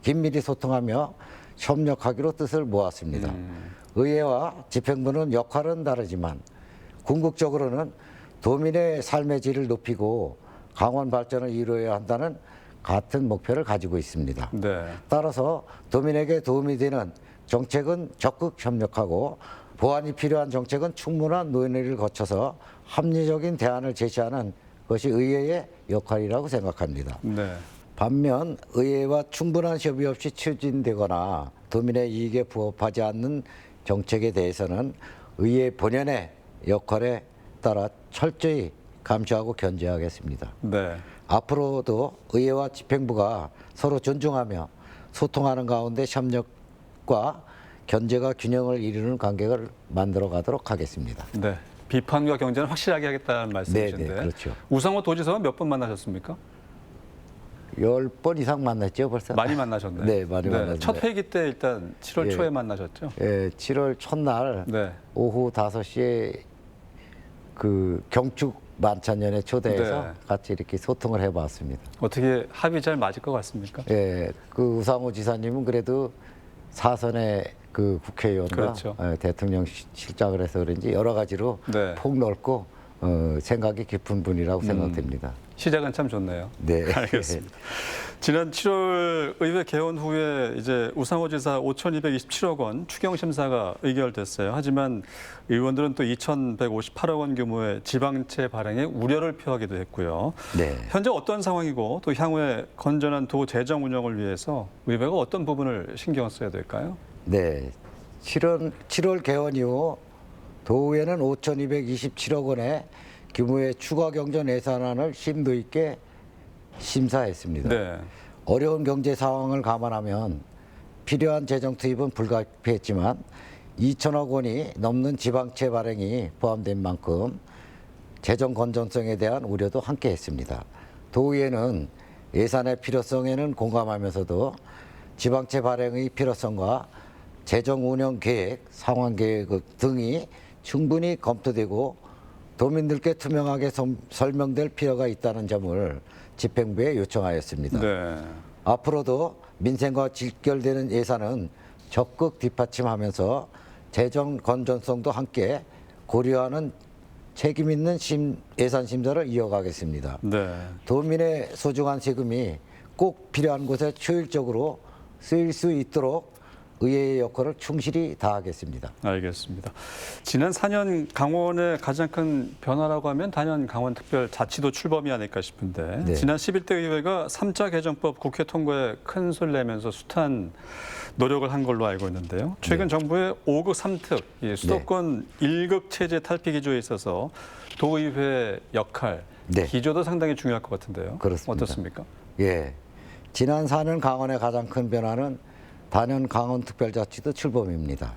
긴밀히 소통하며 협력하기로 뜻을 모았습니다. 의회와 집행부는 역할은 다르지만 궁극적으로는 도민의 삶의 질을 높이고 강원 발전을 이루어야 한다는 같은 목표를 가지고 있습니다. 네. 따라서 도민에게 도움이 되는 정책은 적극 협력하고 보완이 필요한 정책은 충분한 논의를 거쳐서 합리적인 대안을 제시하는 것이 의회의 역할이라고 생각합니다. 네. 반면 의회와 충분한 협의 없이 추진되거나 도민의 이익에 부합하지 않는 정책에 대해서는 의회 본연의 역할에 따라 철저히 감시하고 견제하겠습니다. 네. 앞으로도 의회와 집행부가 서로 존중하며 소통하는 가운데 협력과 견제가 균형을 이루는 관계를 만들어 가도록 하겠습니다. 네. 비판과 경제는 확실하게 하겠다는 말씀이신데. 네, 그렇죠. 우상호 도지사와 몇 번 만나셨습니까? 10번 이상 만났죠, 벌써? 많이 만나셨네요. 네, 많이 만났습니다. 첫 회기 때 일단 7월 예. 초에 만나셨죠? 예, 7월 첫날 네. 오후 5시에 그 경축 만찬연에 초대해서 네. 같이 이렇게 소통을 해봤습니다. 어떻게 합이 잘 맞을 것 같습니까? 예, 그 우상호 지사님은 그래도 사선의 그 국회의원과 그렇죠. 대통령 실장을 해서 그런지 여러 가지로 네. 폭넓고 생각이 깊은 분이라고 생각됩니다. 시작은 참 좋네요. 네. 알겠습니다. 지난 7월 의회 개원 후에 이제 우상호 지사 5,227억 원 추경 심사가 의결됐어요. 하지만 의원들은 또 2,158억 원 규모의 지방채 발행에 우려를 표하기도 했고요. 네. 현재 어떤 상황이고 또 향후에 건전한 도 재정 운영을 위해서 의회가 어떤 부분을 신경 써야 될까요? 네. 7월 개원 이후 도의회는 5,227억 원의 규모의 추가 경전 예산안을 심도 있게 심사했습니다. 네. 어려운 경제 상황을 감안하면 필요한 재정 투입은 불가피했지만 2천억 원이 넘는 지방채 발행이 포함된 만큼 재정 건전성에 대한 우려도 함께 했습니다. 도의회는 예산의 필요성에는 공감하면서도 지방채 발행의 필요성과 재정 운영 계획, 상환 계획 등이 충분히 검토되고 도민들께 투명하게 설명될 필요가 있다는 점을 집행부에 요청하였습니다. 네. 앞으로도 민생과 직결되는 예산은 적극 뒷받침하면서 재정 건전성도 함께 고려하는 책임 있는 예산 심사를 이어가겠습니다. 네. 도민의 소중한 세금이 꼭 필요한 곳에 효율적으로 쓰일 수 있도록 의회의 역할을 충실히 다하겠습니다. 알겠습니다. 지난 4년 강원의 가장 큰 변화라고 하면 단연 강원특별자치도 출범이 아닐까 싶은데 네. 지난 11대 의회가 3차 개정법 국회 통과에 큰 소리를 내면서 숱한 노력을 한 걸로 알고 있는데요. 최근 정부의 5급 3특, 수도권 1급 체제 탈피 기조에 있어서 도의회 역할, 네. 기조도 상당히 중요할 것 같은데요. 그렇습니다. 어떻습니까? 예, 지난 4년 강원의 가장 큰 변화는 단연 강원특별자치도 출범입니다.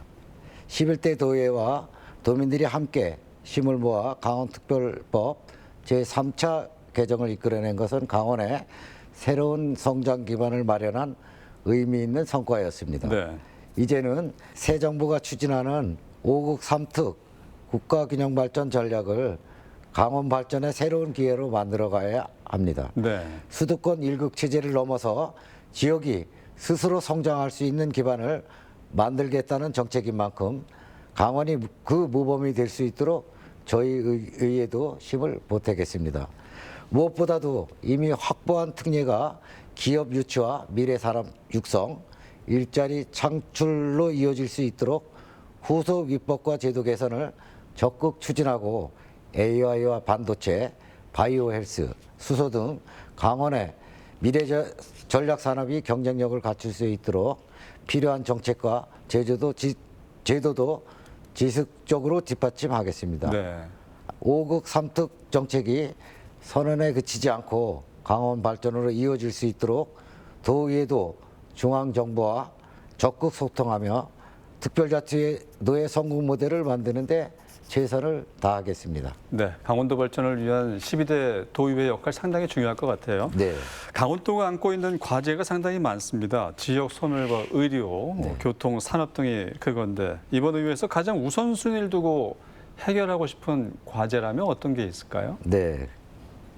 11대 도의회와 도민들이 함께 힘을 모아 강원특별법 제3차 개정을 이끌어낸 것은 강원의 새로운 성장 기반을 마련한 의미 있는 성과였습니다. 네. 이제는 새 정부가 추진하는 5국 3특 국가균형발전 전략을 강원 발전의 새로운 기회로 만들어가야 합니다. 네. 수도권 1급 체제를 넘어서 지역이 스스로 성장할 수 있는 기반을 만들겠다는 정책인 만큼 강원이 그 모범이 될 수 있도록 저희 의회도 힘을 보태겠습니다. 무엇보다도 이미 확보한 특례가 기업 유치와 미래 산업 육성, 일자리 창출로 이어질 수 있도록 후속 입법과 제도 개선을 적극 추진하고 AI와 반도체, 바이오 헬스, 수소 등 강원의 미래 전략 산업이 경쟁력을 갖출 수 있도록 필요한 정책과 제도도 지속적으로 뒷받침하겠습니다. 네. 5국 3특 정책이 선언에 그치지 않고 강원 발전으로 이어질 수 있도록 도의회도 중앙정부와 적극 소통하며 특별자치도의 성공 모델을 만드는 데 최선을 다하겠습니다. 네, 강원도 발전을 위한 12대 도의회 역할 상당히 중요할 것 같아요. 네. 강원도가 안고 있는 과제가 상당히 많습니다. 지역 소멸과 의료, 네. 교통, 산업 등이 그건데 이번 의회에서 가장 우선순위를 두고 해결하고 싶은 과제라면 어떤 게 있을까요? 네.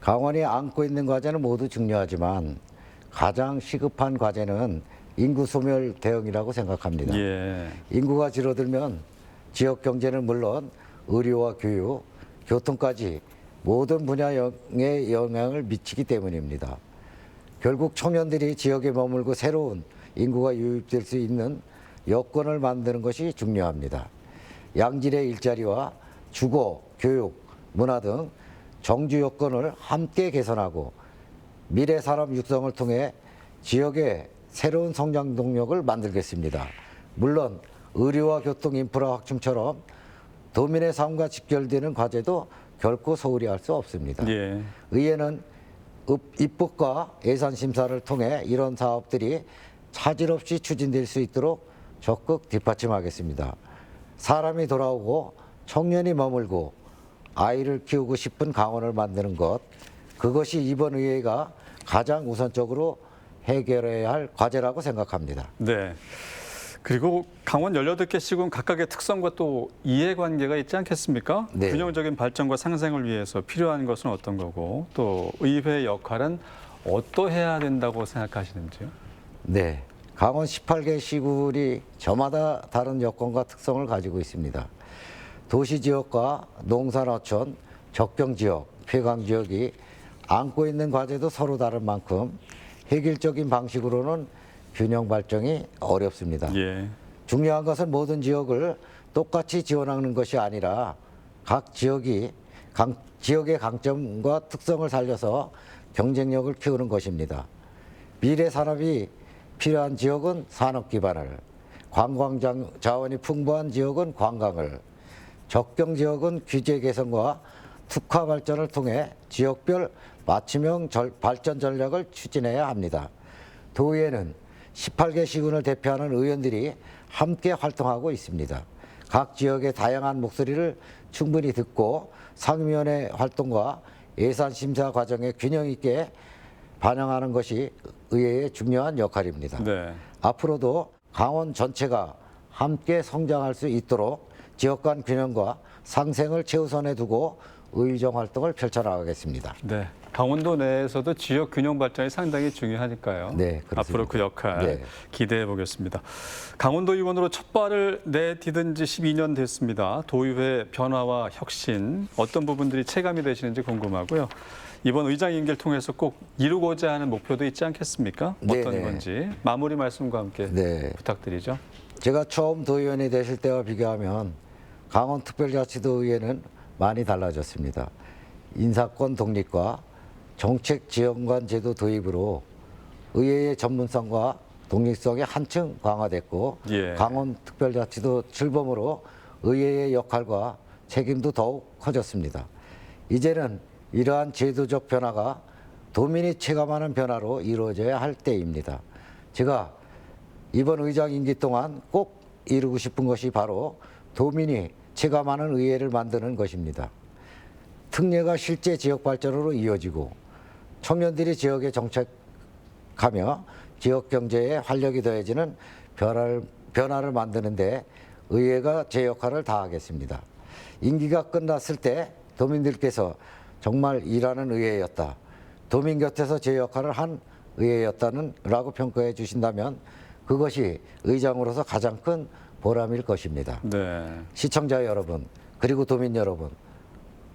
강원이 안고 있는 과제는 모두 중요하지만 가장 시급한 과제는 인구 소멸 대응이라고 생각합니다. 예. 인구가 줄어들면 지역 경제는 물론 의료와 교육, 교통까지 모든 분야에 영향을 미치기 때문입니다. 결국 청년들이 지역에 머물고 새로운 인구가 유입될 수 있는 여건을 만드는 것이 중요합니다. 양질의 일자리와 주거, 교육, 문화 등 정주 여건을 함께 개선하고 미래 산업 육성을 통해 지역의 새로운 성장 동력을 만들겠습니다. 물론 의료와 교통 인프라 확충처럼 도민의 삶과 직결되는 과제도 결코 소홀히 할 수 없습니다. 예. 의회는 입법과 예산 심사를 통해 이런 사업들이 차질 없이 추진될 수 있도록 적극 뒷받침하겠습니다. 사람이 돌아오고 청년이 머물고 아이를 키우고 싶은 강원을 만드는 것, 그것이 이번 의회가 가장 우선적으로 해결해야 할 과제라고 생각합니다. 네. 그리고 강원 18개 시군 각각의 특성과 또 이해관계가 있지 않겠습니까? 네. 균형적인 발전과 상생을 위해서 필요한 것은 어떤 거고 또 의회의 역할은 어떠해야 된다고 생각하시는지요? 네, 강원 18개 시군이 저마다 다른 여건과 특성을 가지고 있습니다. 도시지역과 농산어촌, 적경지역, 폐광지역이 안고 있는 과제도 서로 다른 만큼 획일적인 방식으로는 균형 발전이 어렵습니다. 예. 중요한 것은 모든 지역을 똑같이 지원하는 것이 아니라 각 지역의 강점과 특성을 살려서 경쟁력을 키우는 것입니다. 미래 산업이 필요한 지역은 산업 기반을, 관광 자원이 풍부한 지역은 관광을, 적경 지역은 규제 개선과 특화 발전을 통해 지역별 맞춤형 발전 전략을 추진해야 합니다. 도의회는 18개 시군을 대표하는 의원들이 함께 활동하고 있습니다. 각 지역의 다양한 목소리를 충분히 듣고 상임위원회 활동과 예산 심사 과정에 균형 있게 반영하는 것이 의회의 중요한 역할입니다. 네. 앞으로도 강원 전체가 함께 성장할 수 있도록 지역 간 균형과 상생을 최우선에 두고 의정 활동을 펼쳐나가겠습니다. 네. 강원도 내에서도 지역 균형 발전이 상당히 중요하니까요. 네, 그렇습니다. 앞으로 그 역할 네. 기대해 보겠습니다. 강원도 의원으로 첫 발을 내디딘 지 12년 됐습니다. 도의회 변화와 혁신 어떤 부분들이 체감이 되시는지 궁금하고요. 이번 의장 임기를 통해서 꼭 이루고자 하는 목표도 있지 않겠습니까? 어떤 네네. 건지 마무리 말씀과 함께 네. 부탁드리죠. 제가 처음 도의원이 되실 때와 비교하면 강원특별자치도의회는 많이 달라졌습니다. 인사권 독립과 정책 지원관 제도 도입으로 의회의 전문성과 독립성이 한층 강화됐고 예. 강원특별자치도 출범으로 의회의 역할과 책임도 더욱 커졌습니다. 이제는 이러한 제도적 변화가 도민이 체감하는 변화로 이루어져야 할 때입니다. 제가 이번 의장 임기 동안 꼭 이루고 싶은 것이 바로 도민이 체감하는 의회를 만드는 것입니다. 특례가 실제 지역 발전으로 이어지고 청년들이 지역에 정착하며 지역 경제에 활력이 더해지는 변화를 만드는 데 의회가 제 역할을 다하겠습니다. 임기가 끝났을 때 도민들께서 정말 일하는 의회였다. 도민 곁에서 제 역할을 한 의회였다라고 평가해 주신다면 그것이 의장으로서 가장 큰 보람일 것입니다. 네. 시청자 여러분, 그리고 도민 여러분,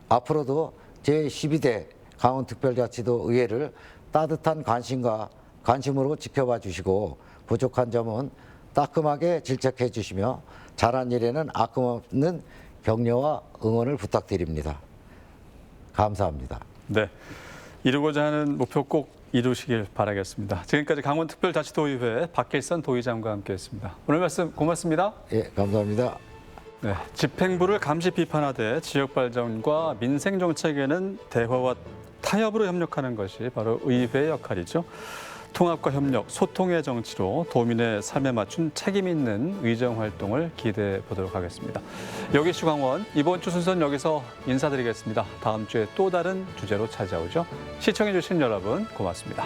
앞으로도 제12대 강원특별자치도 의회를 따뜻한 관심으로 지켜봐 주시고 부족한 점은 따끔하게 질책해 주시며 잘한 일에는 아낌없는 격려와 응원을 부탁드립니다. 감사합니다. 네. 이루고자 하는 목표 꼭 이루시길 바라겠습니다. 지금까지 강원특별자치도의회 박길선 도의장과 함께했습니다. 오늘 말씀 고맙습니다. 예, 감사합니다. 네, 집행부를 감시 비판하되 지역 발전과 민생 정책에는 대화와 타협으로 협력하는 것이 바로 의회의 역할이죠. 통합과 협력, 소통의 정치로 도민의 삶에 맞춘 책임 있는 의정 활동을 기대해 보도록 하겠습니다. 여기 시광원, 이번 주 순서는 여기서 인사드리겠습니다. 다음 주에 또 다른 주제로 찾아오죠. 시청해 주신 여러분 고맙습니다.